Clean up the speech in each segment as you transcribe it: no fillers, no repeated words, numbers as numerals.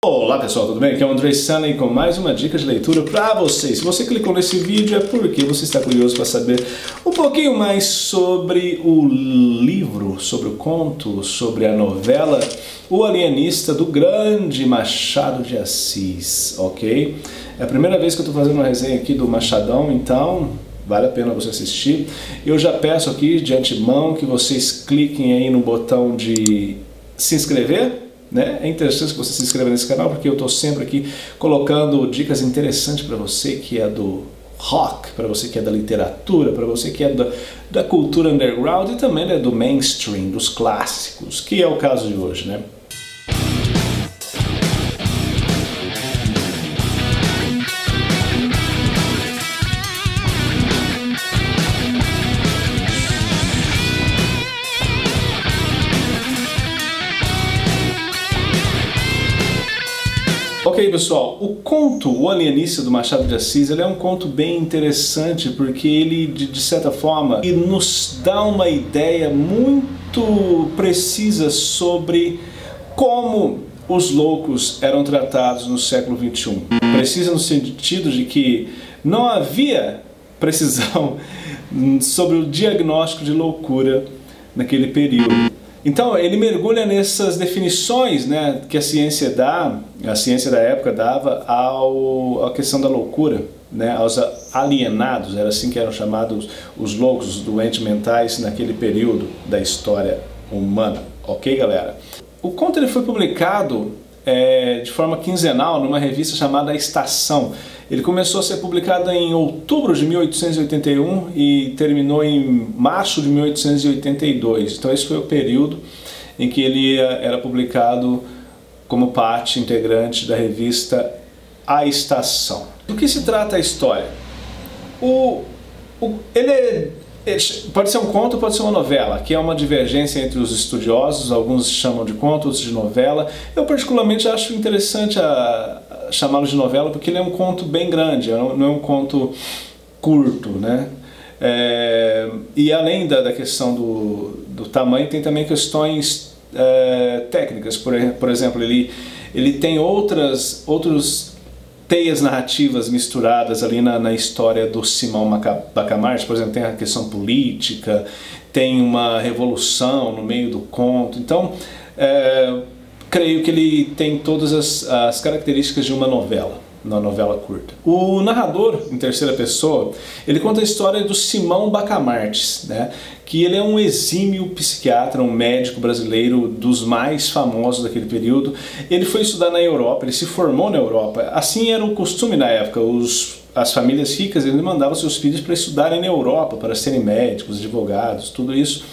Olá pessoal, tudo bem? Aqui é o Andrei Sunny com mais uma dica de leitura para vocês. Se você clicou nesse vídeo é porque você está curioso para saber um pouquinho mais sobre o livro, sobre o conto, sobre a novela O Alienista, do grande Machado de Assis, ok? É a primeira vez que eu estou fazendo uma resenha aqui do Machadão, então vale a pena você assistir. Eu já peço aqui de antemão que vocês cliquem aí no botão de se inscrever. É interessante que você se inscreva nesse canal, porque eu estou sempre aqui colocando dicas interessantes para você que é do rock, para você que é da literatura, para você que é da cultura underground e também do mainstream, dos clássicos, que é o caso de hoje, né? Ok, pessoal, o conto O Alienista do Machado de Assis, ele é um conto bem interessante porque ele, de certa forma, nos dá uma ideia muito precisa sobre como os loucos eram tratados no século XXI. Precisa no sentido de que não havia precisão sobre o diagnóstico de loucura naquele período. Então ele mergulha nessas definições, né, que a ciência da época dava à questão da loucura, né, aos alienados, era assim que eram chamados os loucos, os doentes mentais naquele período da história humana, ok, galera? O conto ele foi publicado de forma quinzenal numa revista chamada Estação. Ele começou a ser publicado em outubro de 1881 e terminou em março de 1882. Então esse foi o período em que ele era publicado como parte integrante da revista A Estação. Do que se trata a história? Pode ser um conto, pode ser uma novela, que é uma divergência entre os estudiosos, alguns chamam de conto, outros de novela. Eu particularmente acho interessante chamá-lo de novela porque ele é um conto bem grande, não é um conto curto, né? E além da questão do tamanho, tem também questões técnicas. Por exemplo, ele tem outros teias narrativas misturadas ali na história do Simão Bacamarte. Por exemplo, tem a questão política, tem uma revolução no meio do conto. Então, creio que ele tem todas as características de uma novela curta. O narrador, em terceira pessoa, ele conta a história do Simão Bacamarte, né? Que ele é um exímio psiquiatra, um médico brasileiro dos mais famosos daquele período. Ele foi estudar na Europa, ele se formou na Europa. Assim era o costume na época, as famílias ricas eles mandavam seus filhos para estudarem na Europa, para serem médicos, advogados, tudo isso.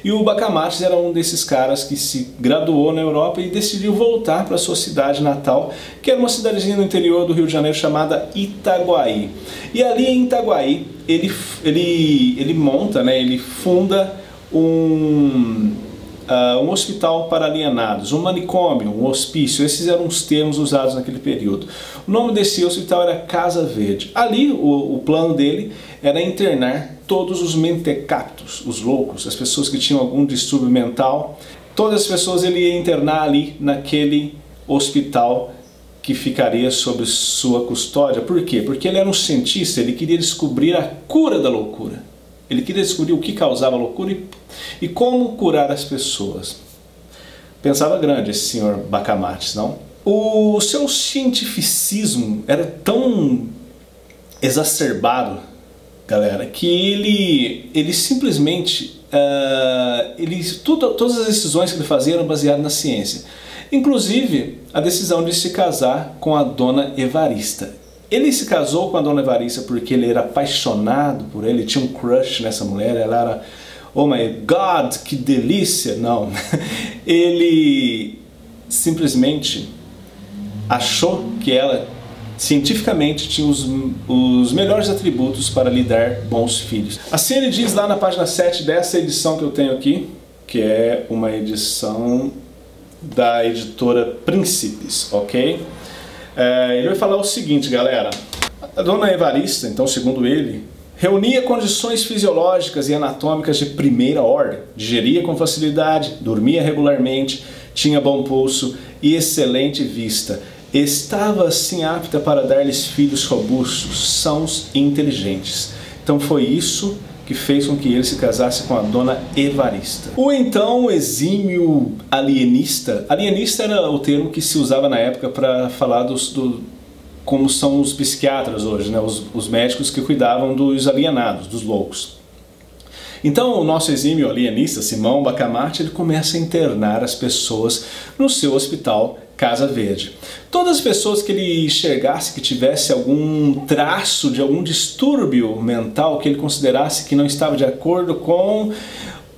E o Bacamarte era um desses caras que se graduou na Europa e decidiu voltar para sua cidade natal, que era uma cidadezinha no interior do Rio de Janeiro chamada Itaguaí. E ali em Itaguaí ele monta, né, ele funda um hospital para alienados, um manicômio, um hospício. Esses eram os termos usados naquele período. O nome desse hospital era Casa Verde. Ali o plano dele era internar todos os mentecaptos, os loucos, as pessoas que tinham algum distúrbio mental. Todas as pessoas ele ia internar ali naquele hospital que ficaria sob sua custódia. Por quê? Porque ele era um cientista, ele queria descobrir a cura da loucura. Ele queria descobrir o que causava loucura e como curar as pessoas. Pensava grande esse senhor Bacamarte, não? O seu cientificismo era tão exacerbado, galera, que ele simplesmente... todas as decisões que ele fazia eram baseadas na ciência. Inclusive, a decisão de se casar com a dona Evarista. Ele se casou com a dona Evarista porque ele era apaixonado por ela, ele tinha um crush nessa mulher, ela era, oh my God, que delícia! Não, ele simplesmente achou que ela cientificamente tinha os melhores atributos para lhe dar bons filhos. Assim ele diz lá na página 7 dessa edição que eu tenho aqui, que é uma edição da editora Príncipes, ok? Ele vai falar o seguinte, galera. A dona Evarista, então, segundo ele, reunia condições fisiológicas e anatômicas de primeira ordem, digeria com facilidade, dormia regularmente, tinha bom pulso e excelente vista. estava assim apta para dar-lhes filhos robustos, sãos e inteligentes. Então foi isso que fez com que ele se casasse com a dona Evarista. O então exímio alienista, alienista era o termo que se usava na época para falar como são os psiquiatras hoje, né? Os médicos que cuidavam dos alienados, dos loucos. Então o nosso exímio alienista, Simão Bacamarte, ele começa a internar as pessoas no seu hospital Casa Verde. Todas as pessoas que ele enxergasse que tivesse algum traço de algum distúrbio mental que ele considerasse que não estava de acordo com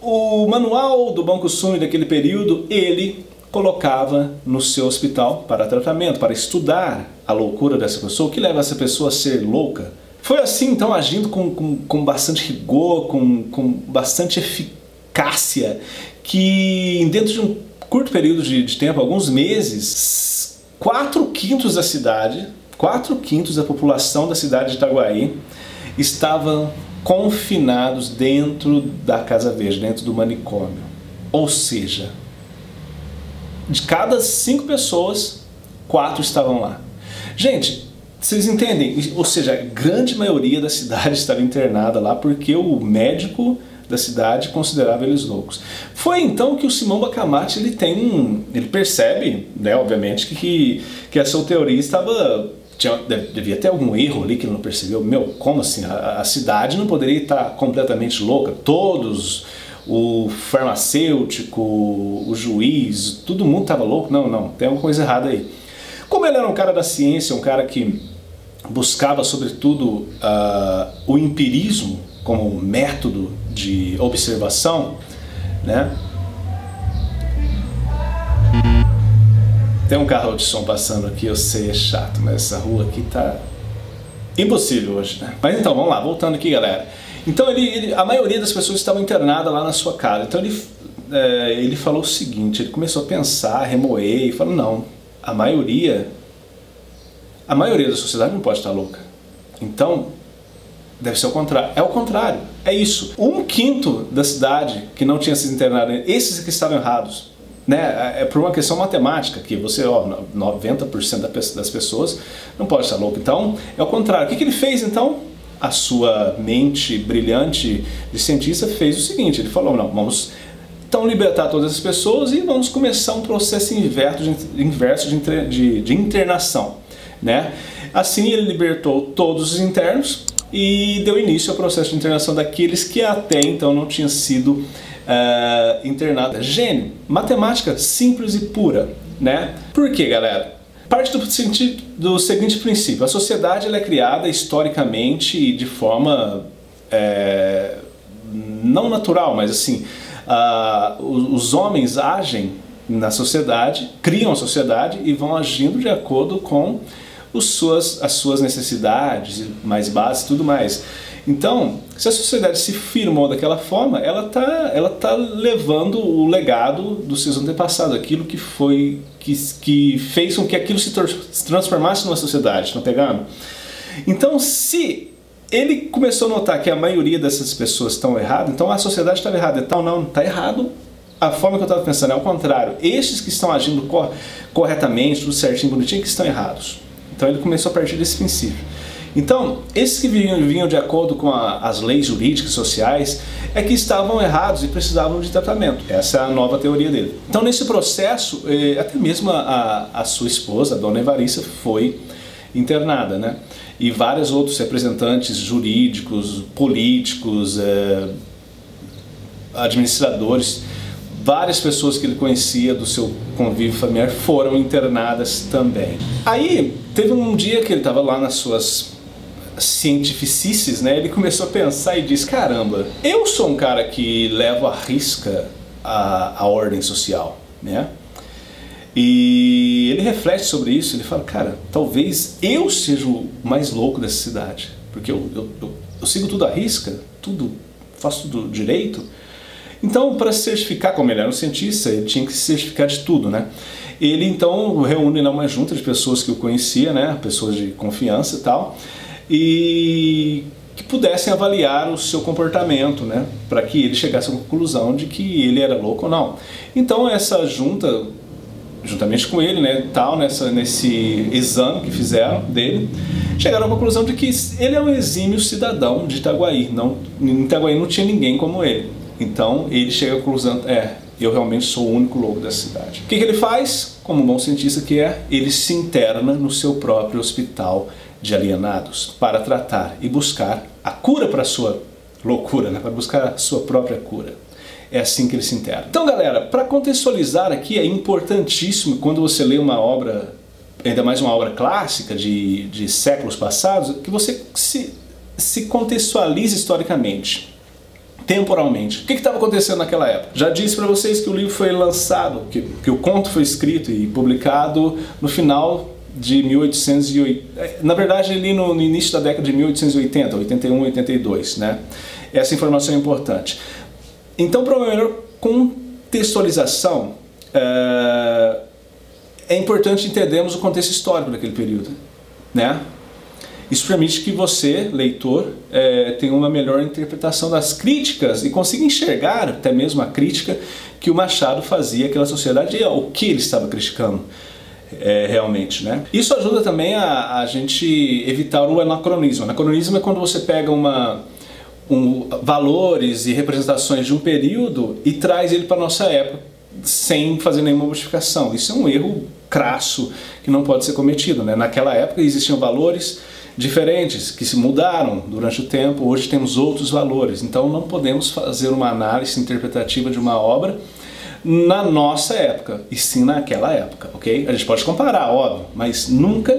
o manual do Banco Suni daquele período, ele colocava no seu hospital para tratamento, para estudar a loucura dessa pessoa, o que leva essa pessoa a ser louca. Foi assim, então, agindo com bastante rigor, com bastante eficácia, que dentro de um curto período de tempo, alguns meses, 4/5 da cidade, 4/5 da população da cidade de Itaguaí estavam confinados dentro da Casa Verde, dentro do manicômio. Ou seja, de cada 5 pessoas, 4 estavam lá. Gente, vocês entendem? Ou seja, a grande maioria da cidade estava internada lá porque o médico da cidade considerava eles loucos. Foi então que o Simão Bacamarte ele percebe, né, obviamente, que a sua teoria devia ter algum erro ali que ele não percebeu. Meu, como assim? A cidade não poderia estar completamente louca? Todos, o farmacêutico, o juiz, todo mundo estava louco? Não, tem alguma coisa errada aí. Como ele era um cara da ciência, um cara que buscava sobretudo o empirismo como método de observação, né? Tem um carro de som passando aqui, eu sei, é chato, mas essa rua aqui tá impossível hoje, né? Mas então, vamos lá, voltando aqui, galera. Então a maioria das pessoas estavam internadas lá na sua casa. Então ele falou o seguinte, ele começou a pensar, a remoer e falou, não, a maioria da sociedade não pode estar louca. Então, deve ser o contrário. É o contrário. É isso. 1/5 da cidade que não tinha sido internado, esses que estavam errados, né? É por uma questão matemática, que você, 90% das pessoas não pode estar louca. Então, é o contrário. O que ele fez, então? A sua mente brilhante de cientista fez o seguinte, ele falou, não, vamos então libertar todas as pessoas e vamos começar um processo inverso de internação, né? Assim ele libertou todos os internos e deu início ao processo de internação daqueles que até então não tinham sido internados. Gênio, matemática simples e pura, né? Por quê, galera? Parte do seguinte princípio, a sociedade ela é criada historicamente e de forma não natural, mas assim, os homens agem na sociedade, criam a sociedade e vão agindo de acordo com as suas necessidades mais básicas e tudo mais. Então, se a sociedade se firmou daquela forma, ela tá levando o legado dos seus antepassados, aquilo que fez com que aquilo se transformasse numa sociedade, estão pegando? Então, se ele começou a notar que a maioria dessas pessoas estão erradas, então a sociedade estava errada. Então, não, está errado. A forma que eu estava pensando é ao contrário. Estes que estão agindo corretamente, tudo certinho, bonitinho, que estão errados. Então ele começou a partir desse princípio. Então, esses que vinham de acordo com as leis jurídicas sociais é que estavam errados e precisavam de tratamento. Essa é a nova teoria dele. Então, nesse processo, até mesmo a sua esposa, a dona Evarista, foi internada, né? E vários outros representantes jurídicos, políticos, administradores, várias pessoas que ele conhecia do seu convívio familiar foram internadas também. Aí, teve um dia que ele estava lá nas suas cientificices, né? Ele começou a pensar e disse, caramba, eu sou um cara que levo à risca a ordem social, né? E ele reflete sobre isso, ele fala, cara, talvez eu seja o mais louco dessa cidade, porque eu sigo tudo à risca, faço tudo direito. Então, para se certificar, como ele era um cientista, ele tinha que se certificar de tudo, né? Ele, então, reúne uma junta de pessoas que o conhecia, né? Pessoas de confiança e tal, e que pudessem avaliar o seu comportamento, né? Para que ele chegasse à conclusão de que ele era louco ou não. Então, essa junta juntamente com ele, né, tal, nesse exame que fizeram dele, chegaram à conclusão de que ele é um exímio cidadão de Itaguaí. Em Itaguaí não tinha ninguém como ele. Então ele chega à conclusão, eu realmente sou o único louco dessa cidade. O que ele faz? Como um bom cientista que é, ele se interna no seu próprio hospital de alienados para tratar e buscar a cura para a sua loucura, né? Para buscar a sua própria cura. É assim que ele se interna. Então, galera, para contextualizar aqui, é importantíssimo quando você lê uma obra, ainda mais uma obra clássica de séculos passados, que você se contextualize historicamente, temporalmente. O que estava acontecendo naquela época? Já disse para vocês que o livro foi lançado, que o conto foi escrito e publicado no final de 1880, na verdade ali no início da década de 1880, 81, 82, né? Essa informação é importante. Então, para uma melhor contextualização, é importante entendermos o contexto histórico daquele período, né? Isso permite que você, leitor, tenha uma melhor interpretação das críticas e consiga enxergar até mesmo a crítica que o Machado fazia àquela sociedade e o que ele estava criticando realmente, né? Isso ajuda também a gente evitar o anacronismo. O anacronismo é quando você pega valores e representações de um período e traz ele para a nossa época sem fazer nenhuma modificação. Isso é um erro crasso que não pode ser cometido, né? Naquela época existiam valores diferentes que se mudaram durante o tempo, hoje temos outros valores, então não podemos fazer uma análise interpretativa de uma obra na nossa época, e sim naquela época, ok? A gente pode comparar, óbvio, mas nunca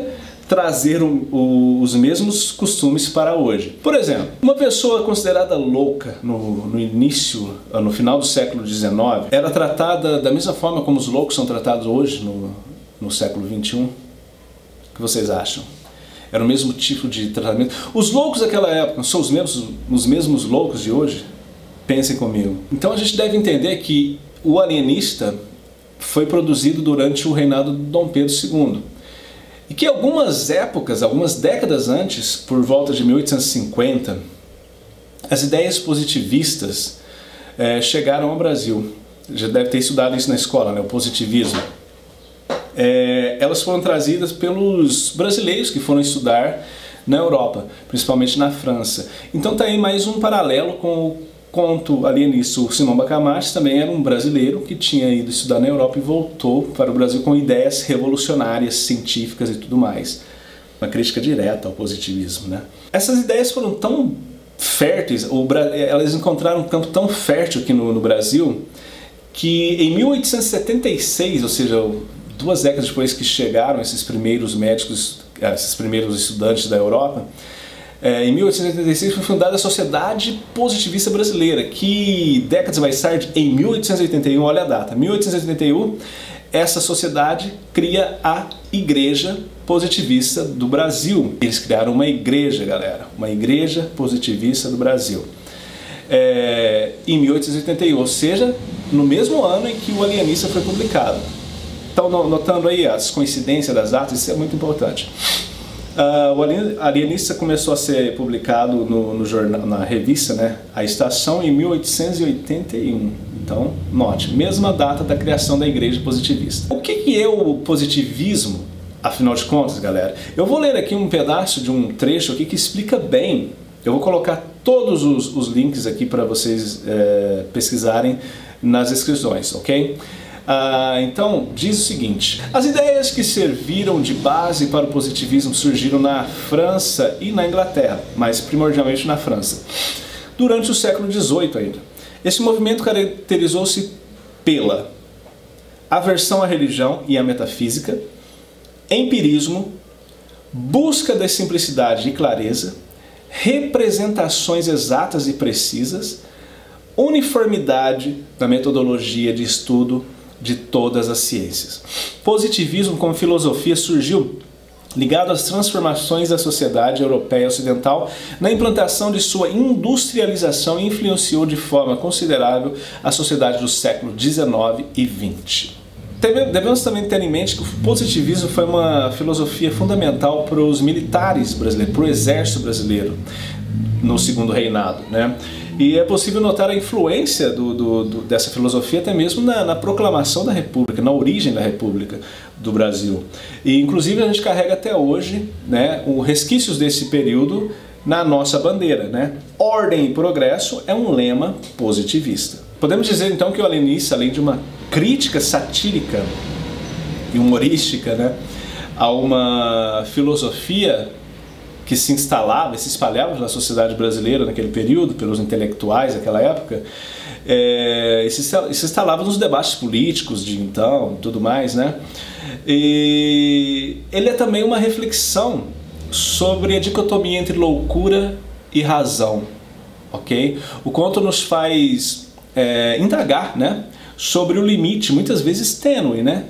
trazer os mesmos costumes para hoje. Por exemplo, uma pessoa considerada louca no final do século XIX, era tratada da mesma forma como os loucos são tratados hoje no século XXI? O que vocês acham? Era o mesmo tipo de tratamento? Os loucos daquela época são os mesmos loucos de hoje? Pensem comigo. Então a gente deve entender que o Alienista foi produzido durante o reinado de Dom Pedro II. E que algumas décadas antes, por volta de 1850, as ideias positivistas chegaram ao Brasil. Já deve ter estudado isso na escola, né? O positivismo. Elas foram trazidas pelos brasileiros que foram estudar na Europa, principalmente na França. Então tá aí mais um paralelo com o conto alienista. O Simão Bacamarte também era um brasileiro que tinha ido estudar na Europa e voltou para o Brasil com ideias revolucionárias, científicas e tudo mais. Uma crítica direta ao positivismo, né? Essas ideias foram tão férteis, elas encontraram um campo tão fértil aqui no Brasil, que em 1876, ou seja, 2 décadas depois que chegaram esses primeiros médicos, esses primeiros estudantes da Europa, em 1886 foi fundada a Sociedade Positivista Brasileira, que décadas mais tarde, em 1881, olha a data, 1881, essa sociedade cria a Igreja Positivista do Brasil. Eles criaram uma igreja, galera, uma Igreja Positivista do Brasil. Em 1881, ou seja, no mesmo ano em que o Alienista foi publicado. Então, notando aí as coincidências das datas, isso é muito importante. O Alienista começou a ser publicado no jornal, na revista, né, A Estação, em 1881. Então, note, mesma data da criação da Igreja Positivista. O que é o positivismo, afinal de contas, galera? Eu vou ler aqui um pedaço de um trecho aqui que explica bem. Eu vou colocar todos os links aqui para vocês pesquisarem nas descrições, ok? Então, diz o seguinte: as ideias que serviram de base para o positivismo surgiram na França e na Inglaterra, mas primordialmente na França, durante o século XVIII ainda. Esse movimento caracterizou-se pela aversão à religião e à metafísica, empirismo, busca da simplicidade e clareza, representações exatas e precisas, uniformidade da metodologia de estudo de todas as ciências. Positivismo como filosofia surgiu ligado às transformações da sociedade europeia ocidental na implantação de sua industrialização e influenciou de forma considerável a sociedade do século XIX e XX. Devemos também ter em mente que o positivismo foi uma filosofia fundamental para os militares brasileiros, para o exército brasileiro no segundo reinado, né? E é possível notar a influência dessa filosofia até mesmo na proclamação da República, na origem da República do Brasil. E inclusive a gente carrega até hoje, né, resquícios desse período na nossa bandeira, né? Ordem e progresso é um lema positivista. Podemos dizer então que o Alenice, além de uma crítica satírica e humorística, né, a uma filosofia que se instalava e se espalhava pela sociedade brasileira naquele período, pelos intelectuais daquela época, e se instalava nos debates políticos de então, tudo mais, né? E ele é também uma reflexão sobre a dicotomia entre loucura e razão, ok? O conto nos faz indagar, né, sobre o limite, muitas vezes tênue, né,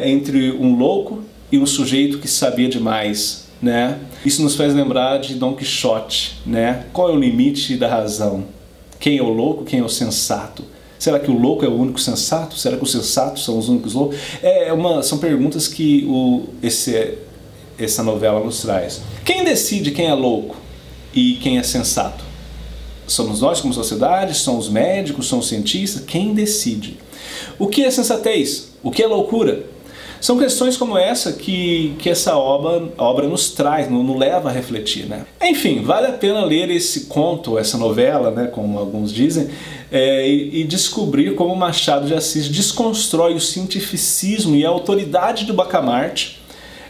entre um louco e um sujeito que sabia demais, né? Isso nos faz lembrar de Dom Quixote, né? Qual é o limite da razão? Quem é o louco, quem é o sensato? Será que o louco é o único sensato? Será que os sensatos são os únicos loucos? São perguntas que essa novela nos traz. Quem decide quem é louco e quem é sensato? Somos nós como sociedade? São os médicos? São os cientistas? Quem decide? O que é sensatez? O que é loucura? São questões como essa que essa obra nos traz, nos leva a refletir, né? Enfim, vale a pena ler esse conto, essa novela, né, como alguns dizem, e descobrir como Machado de Assis desconstrói o cientificismo e a autoridade do Bacamarte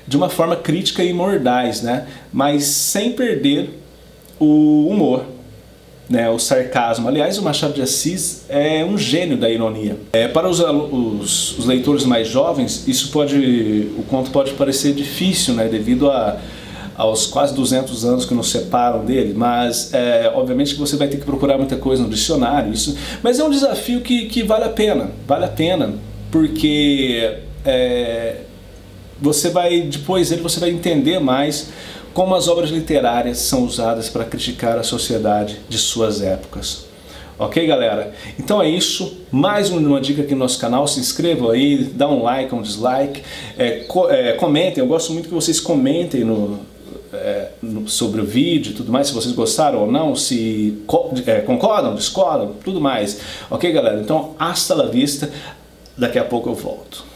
de uma forma crítica e mordaz, né? Mas sem perder o humor, né? O sarcasmo. Aliás, o Machado de Assis é um gênio da ironia. Para os leitores mais jovens, o conto pode parecer difícil, né? Devido aos quase 200 anos que nos separam dele, mas obviamente que você vai ter que procurar muita coisa no dicionário, mas é um desafio que vale a pena, porque depois dele você vai entender mais como as obras literárias são usadas para criticar a sociedade de suas épocas. Ok, galera? Então é isso. Mais uma dica aqui no nosso canal. Se inscrevam aí, dá um like, um dislike. Comentem. Eu gosto muito que vocês comentem sobre o vídeo e tudo mais, se vocês gostaram ou não, se concordam, discordam, tudo mais. Ok, galera? Então, hasta la vista. Daqui a pouco eu volto.